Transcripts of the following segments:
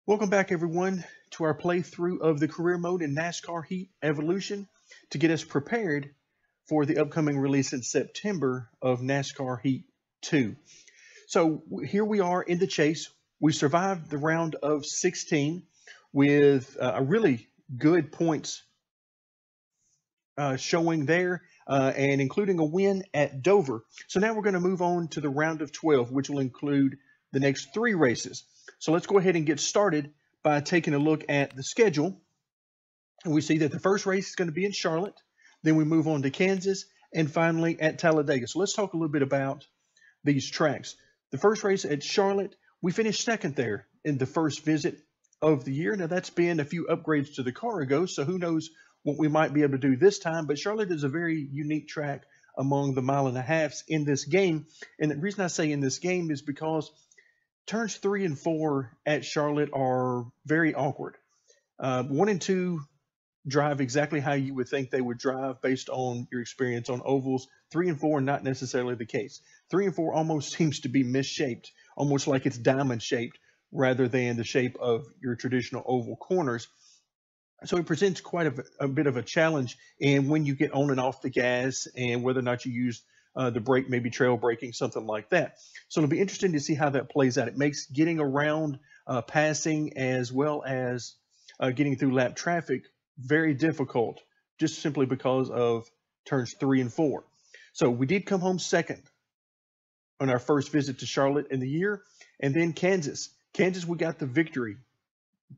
Welcome back, everyone, to our playthrough of the career mode in NASCAR Heat Evolution to get us prepared for the upcoming release in September of NASCAR Heat 2. So here we are in the chase. We survived the round of 16 with a really good points showing there and including a win at Dover. So now we're going to move on to the round of 12, which will include the next 3 races. So let's go ahead and get started by taking a look at the schedule. And we see that the first race is going to be in Charlotte. Then we move on to Kansas and finally at Talladega. So let's talk a little bit about these tracks. The first race at Charlotte, we finished second there in the first visit of the year. Now that's been a few upgrades to the car ago, so who knows what we might be able to do this time. But Charlotte is a very unique track among the mile and a halves in this game. And the reason I say in this game is because turns 3 and 4 at Charlotte are very awkward. 1 and 2 drive exactly how you would think they would drive based on your experience on ovals. 3 and 4 not necessarily the case. 3 and 4 almost seems to be misshaped, almost like it's diamond shaped rather than the shape of your traditional oval corners. So it presents quite a bit of a challenge in when you get on and off the gas and whether or not you use the brake, maybe trail braking, something like that. So it'll be interesting to see how that plays out. It makes getting around passing as well as getting through lap traffic very difficult, just simply because of turns 3 and 4. So we did come home second on our first visit to Charlotte in the year. And then Kansas, we got the victory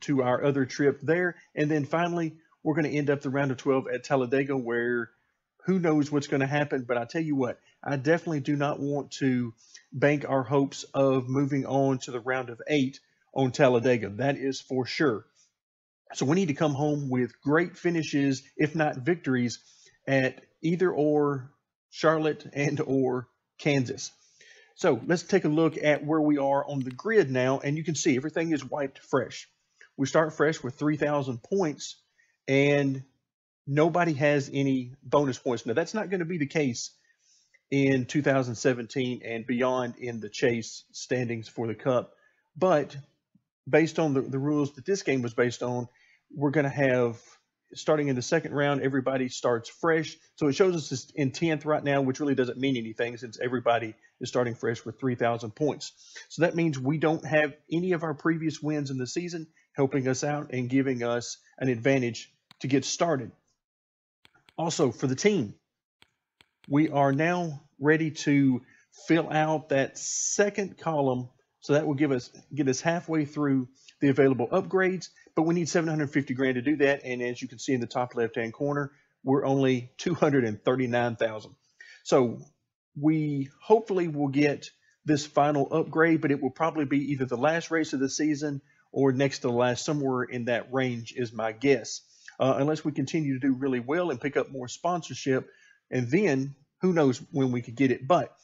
to our other trip there. And then finally, we're going to end up the round of 12 at Talladega, where who knows what's going to happen. But I tell you what, I definitely do not want to bank our hopes of moving on to the round of 8 on Talladega. That is for sure. So we need to come home with great finishes, if not victories, at either or Charlotte and or Kansas. So let's take a look at where we are on the grid now. And you can see everything is wiped fresh. We start fresh with 3,000 points and nobody has any bonus points. Now, that's not going to be the case in 2017 and beyond in the chase standings for the Cup. But based on the rules that this game was based on, we're going to have, starting in the second round, everybody starts fresh. So it shows us in 10th right now, which really doesn't mean anything since everybody is starting fresh with 3,000 points. So that means we don't have any of our previous wins in the season helping us out and giving us an advantage to get started. Also, for the team, we are now ready to fill out that second column. So that will get us halfway through the available upgrades, but we need 750 grand to do that. And as you can see in the top left-hand corner, we're only 239,000. So we hopefully will get this final upgrade, but it will probably be either the last race of the season or next to the last, somewhere in that range is my guess. Unless we continue to do really well and pick up more sponsorship, and then who knows when we could get it. But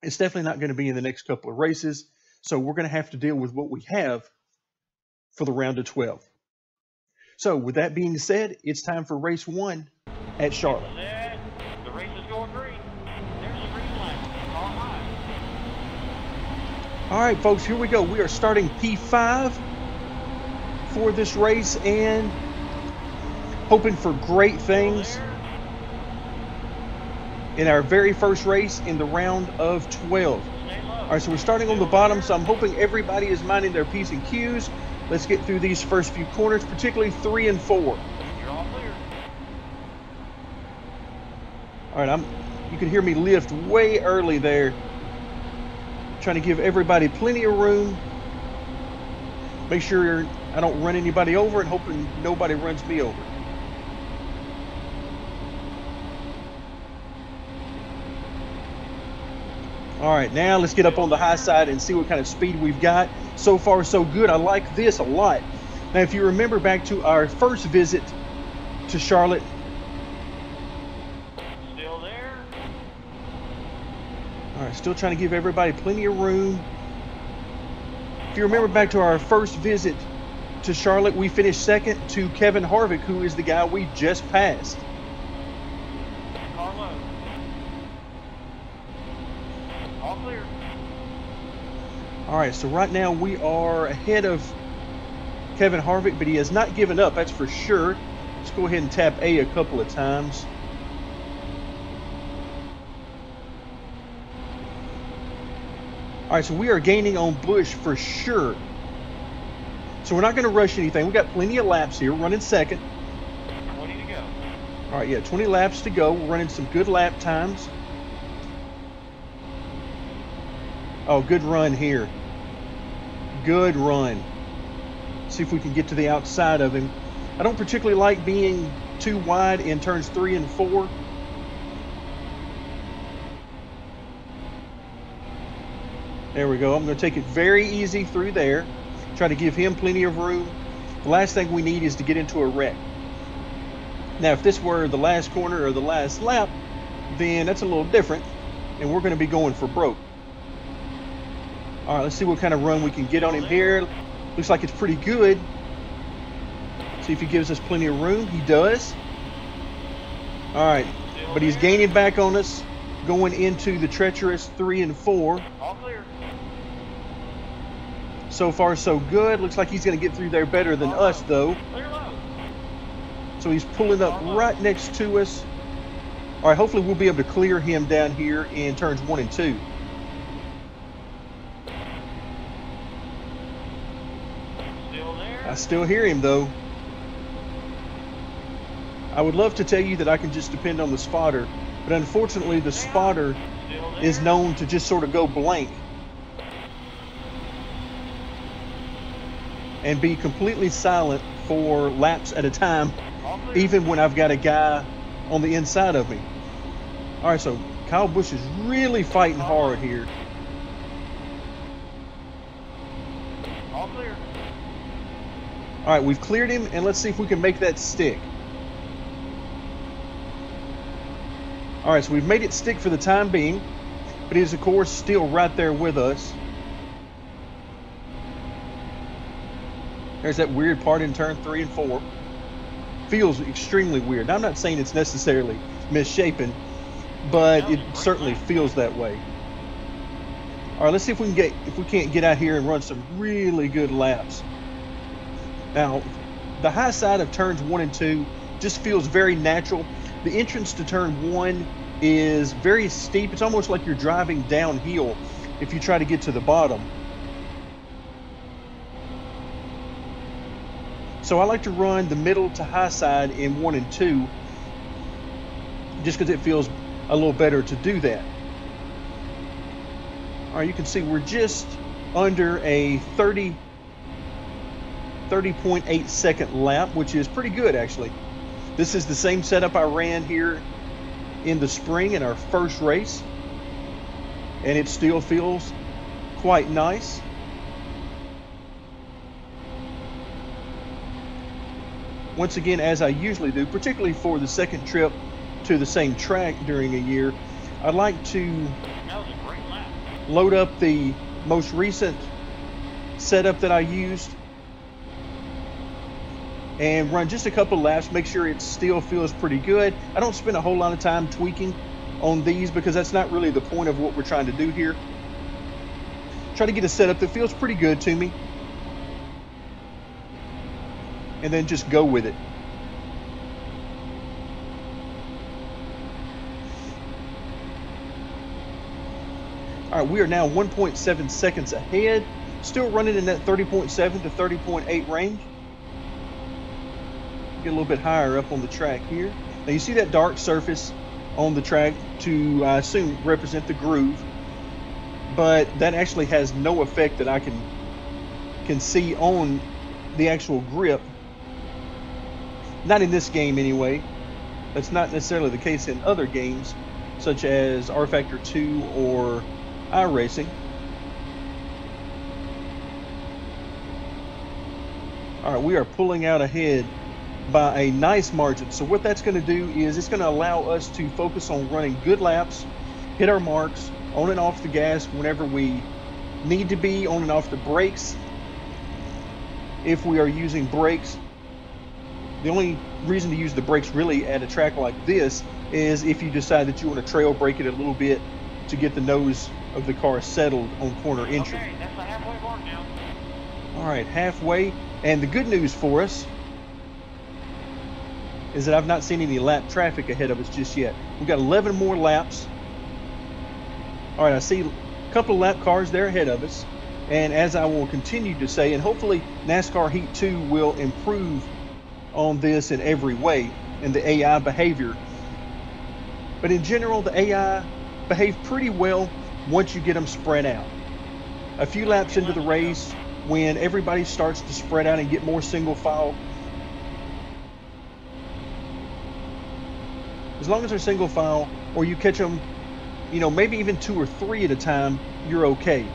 it's definitely not going to be in the next couple of races, so we're going to have to deal with what we have for the round of 12. So with that being said, it's time for race 1 at Charlotte. The race is going green. There's a green light. All right. All right, folks, here we go. We are starting P5 for this race and hoping for great things in our very first race in the round of 12. All right, so we're starting on the bottom, so I'm hoping everybody is minding their P's and Q's. Let's get through these first few corners, particularly 3 and 4. You're all clear. All right, you can hear me lift way early there, trying to give everybody plenty of room. Make sure I don't run anybody over and hoping nobody runs me over. All right, now let's get up on the high side and see what kind of speed we've got. So far, so good. I like this a lot. Now, if you remember back to our first visit to Charlotte. Still there. All right, still trying to give everybody plenty of room. If you remember back to our first visit to Charlotte, we finished second to Kevin Harvick, who is the guy we just passed. Carlo. All clear. All right, so right now we are ahead of Kevin Harvick, but he has not given up, that's for sure. Let's go ahead and tap A a couple of times. All right, so we are gaining on Busch for sure. So we're not going to rush anything. We got plenty of laps here. We're running second. 20 to go. All right, yeah, 20 laps to go. We're running some good lap times. Oh, good run here. Good run. See if we can get to the outside of him. I don't particularly like being too wide in turns 3 and 4. There we go. I'm going to take it very easy through there. Try to give him plenty of room. The last thing we need is to get into a wreck. Now, if this were the last corner or the last lap, then that's a little different, and we're going to be going for broke. All right, let's see what kind of run we can get on him here. Looks like it's pretty good. See if he gives us plenty of room. He does. All right, but he's gaining back on us going into the treacherous 3 and 4. All clear. So far, so good. Looks like he's going to get through there better than us, though. Clear low. So he's pulling up right next to us. All right, hopefully we'll be able to clear him down here in turns 1 and 2. Still there. I still hear him, though. I would love to tell you that I can just depend on the spotter, but unfortunately the spotter Still there. is known to just sort of go blank and be completely silent for laps at a time, All clear. even when I've got a guy on the inside of me. All right, so Kyle Busch is really fighting hard here. All clear. All right, we've cleared him, and let's see if we can make that stick. All right, so we've made it stick for the time being, but he is, of course, still right there with us. There's that weird part in turn 3 and 4. Feels extremely weird. Now, I'm not saying it's necessarily misshapen, but it certainly feels that way. All right, let's see if we can't get out here and run some really good laps. Now, the high side of turns 1 and 2 just feels very natural. The entrance to turn 1 is very steep. It's almost like you're driving downhill if you try to get to the bottom. So I like to run the middle to high side in 1 and 2 just because it feels a little better to do that. All right, you can see we're just under a 30.8 second lap, which is pretty good actually. This is the same setup I ran here in the spring in our first race, and it still feels quite nice. Once again, as I usually do, particularly for the second trip to the same track during a year, I like to That was a great lap. load up the most recent setup that I used and run just a couple laps, make sure it still feels pretty good. I don't spend a whole lot of time tweaking on these because that's not really the point of what we're trying to do here. Try to get a setup that feels pretty good to me, and then just go with it. All right, we are now 1.7 seconds ahead, still running in that 30.7 to 30.8 range. Get a little bit higher up on the track here. Now you see that dark surface on the track to, I assume, represent the groove, but that actually has no effect that I can see on the actual grip. Not in this game anyway. That's not necessarily the case in other games, such as R Factor 2 or iRacing. All right, we are pulling out ahead by a nice margin. So what that's going to do is it's going to allow us to focus on running good laps, hit our marks, on and off the gas whenever we need to be, on and off the brakes if we are using brakes. The only reason to use the brakes really at a track like this is if you decide that you want to trail brake it a little bit to get the nose of the car settled on corner entry. Okay, that's the halfway mark now. All right, halfway. And the good news for us is that I've not seen any lap traffic ahead of us just yet. We've got 11 more laps. All right, I see a couple of lap cars there ahead of us. And as I will continue to say, and hopefully NASCAR Heat 2 will improve on this in every way, in the AI behavior. But in general, the AI behave pretty well once you get them spread out. A few laps into the race, when everybody starts to spread out and get more single file, as long as they're single file, or you catch them, you know, maybe even 2 or 3 at a time, you're okay.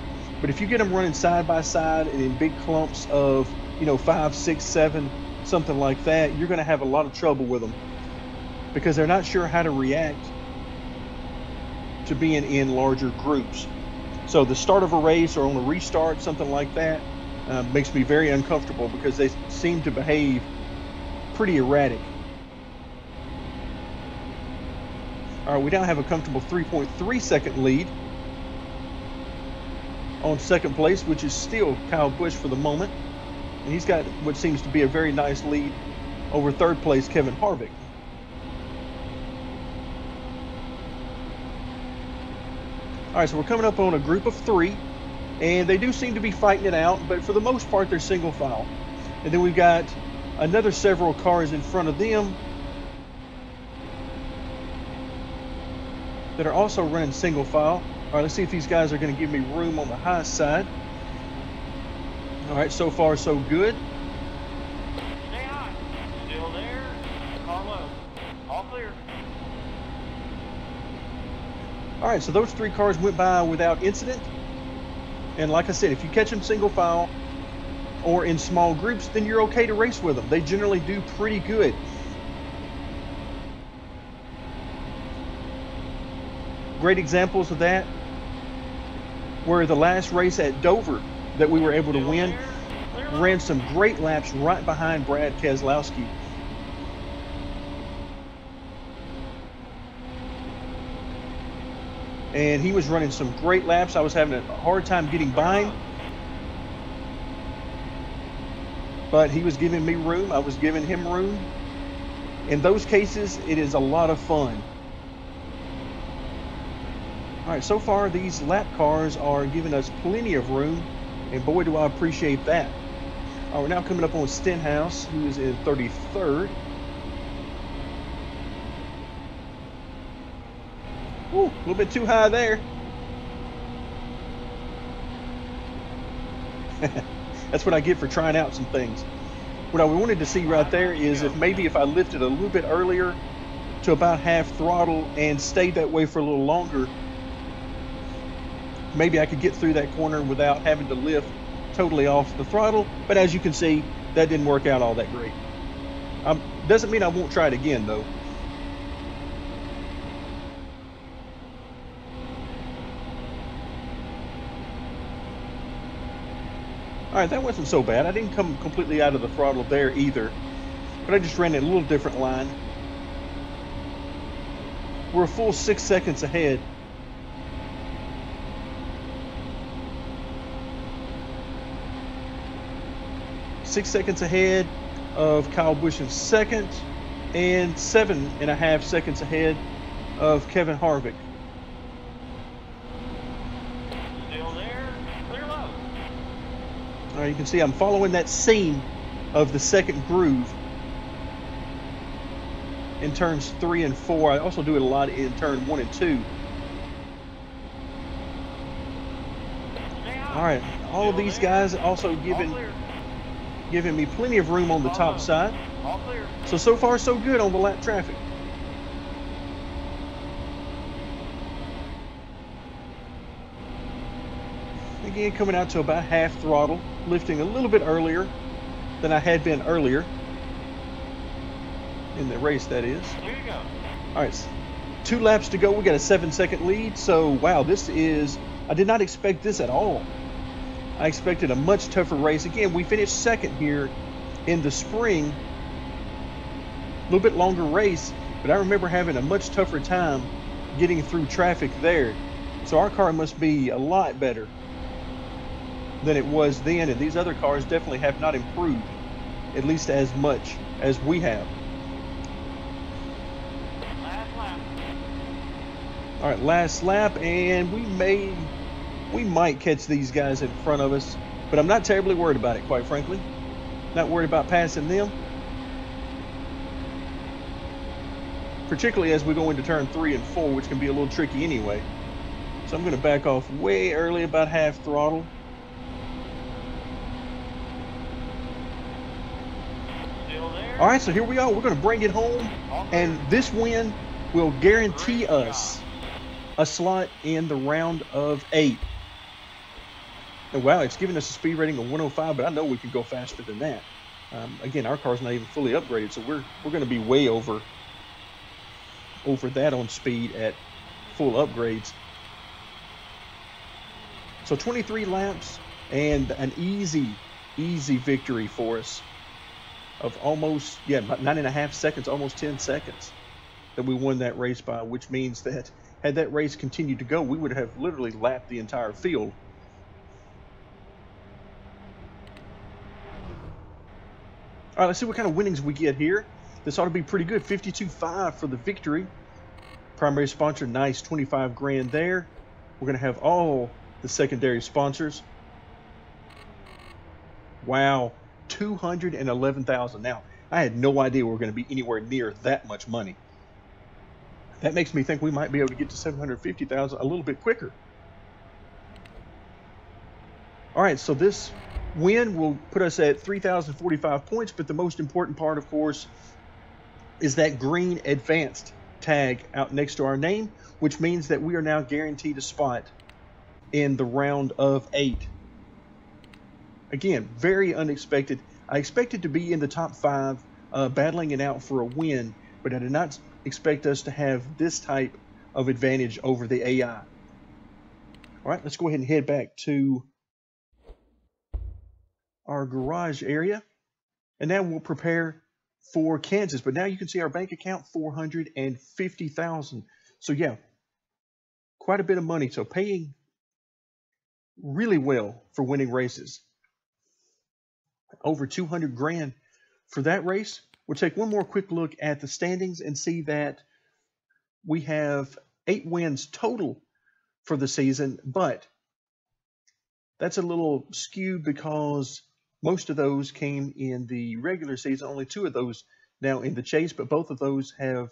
But if you get them running side by side and in big clumps of, you know, 5, 6, 7, something like that, you're going to have a lot of trouble with them because they're not sure how to react to being in larger groups. So the start of a race or on a restart, something like that, makes me very uncomfortable because they seem to behave pretty erratic. All right, we now have a comfortable 3.3 second lead on second place, which is still Kyle Busch for the moment. And he's got what seems to be a very nice lead over third place Kevin Harvick. All right, so we're coming up on a group of 3, and they do seem to be fighting it out, but for the most part, they're single file. And then we've got another several cars in front of them that are also running single file. All right, let's see if these guys are going to give me room on the high side. All right, so far so good. Stay high. Still there. Car low. All clear. All right, so those 3 cars went by without incident. And like I said, if you catch them single file or in small groups, then you're okay to race with them. They generally do pretty good. Great examples of that were the last race at Dover that we were able to win. Ran some great laps right behind Brad Keselowski. And he was running some great laps. I was having a hard time getting by him, but he was giving me room. I was giving him room. In those cases, it is a lot of fun. All right, so far these lap cars are giving us plenty of room, and boy do I appreciate that. All right, we're now coming up on Stenhouse, who is in 33rd. Ooh, a little bit too high there. That's what I get for trying out some things. What I wanted to see right there is if maybe if I lifted a little bit earlier to about half throttle and stayed that way for a little longer, maybe I could get through that corner without having to lift totally off the throttle. But as you can see, that didn't work out all that great. Doesn't mean I won't try it again though. All right, that wasn't so bad. I didn't come completely out of the throttle there either, but I just ran a little different line. We're a full 6 seconds ahead. Six seconds ahead of Kyle Busch in second, and 7.5 seconds ahead of Kevin Harvick. Still there. Clear low. All right, you can see I'm following that seam of the second groove in turns 3 and 4. I also do it a lot in turn 1 and 2. All right, all of these guys also giving me plenty of room on the top side. All clear. So far so good on the lap traffic. Again, coming out to about half throttle, lifting a little bit earlier than I had been earlier in the race, that is. Here you go. All right, 2 laps to go. We got a 7-second lead. So wow, I did not expect this at all. I expected a much tougher race. Again, we finished second here in the spring. A little bit longer race, but I remember having a much tougher time getting through traffic there. So our car must be a lot better than it was then, and these other cars definitely have not improved. at least as much as we have. Last lap. All right, last lap, and we might catch these guys in front of us, but I'm not terribly worried about it, quite frankly. Not worried about passing them, particularly as we go into turn 3 and 4, which can be a little tricky anyway. So I'm going to back off way early, about half throttle. Still there. All right, so here we are. We're going to bring it home, and this win will guarantee us a slot in the round of 8. And wow, it's giving us a speed rating of 105, but I know we can go faster than that. Again, our car's not even fully upgraded, so we're going to be way over that on speed at full upgrades. So 23 laps and an easy victory for us of almost, about 9.5 seconds, almost 10 seconds that we won that race by, which means that had that race continued to go, we would have literally lapped the entire field. All right, let's see what kind of winnings we get here. This ought to be pretty good. 52.5 for the victory. Primary sponsor, nice, 25 grand there. We're going to have all the secondary sponsors. Wow, 211,000. Now, I had no idea we were going to be anywhere near that much money. That makes me think we might be able to get to 750,000 a little bit quicker. All right, so this win will put us at 3,045 points, but the most important part, of course, is that green advanced tag out next to our name, which means that we are now guaranteed a spot in the round of 8. Again, very unexpected. I expected to be in the top 5, battling it out for a win, but I did not expect us to have this type of advantage over the AI. All right, let's go ahead and head back to our garage area, and now we'll prepare for Kansas. But now you can see our bank account, 450,000. So yeah, quite a bit of money. So paying really well for winning races. Over 200 grand for that race. We'll take one more quick look at the standings and see that we have 8 wins total for the season, but that's a little skewed because most of those came in the regular season, only 2 of those now in the chase, but both of those have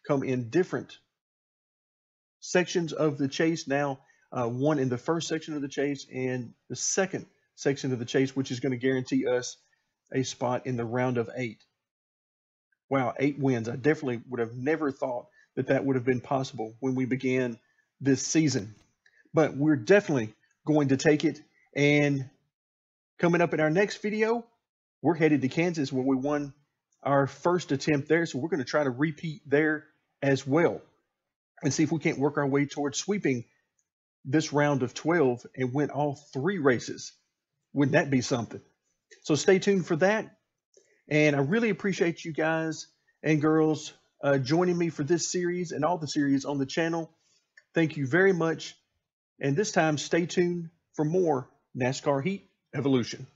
come in different sections of the chase now. One in the first section of the chase and the second section of the chase, which is going to guarantee us a spot in the round of 8. Wow, 8 wins. I definitely would have never thought that that would have been possible when we began this season. But we're definitely going to take it. And coming up in our next video, we're headed to Kansas where we won our first attempt there. So we're going to try to repeat there as well and see if we can't work our way towards sweeping this round of 12 and win all 3 races. Wouldn't that be something? So stay tuned for that. And I really appreciate you guys and girls joining me for this series and all the series on the channel. Thank you very much. And this time, stay tuned for more NASCAR Heat Evolution.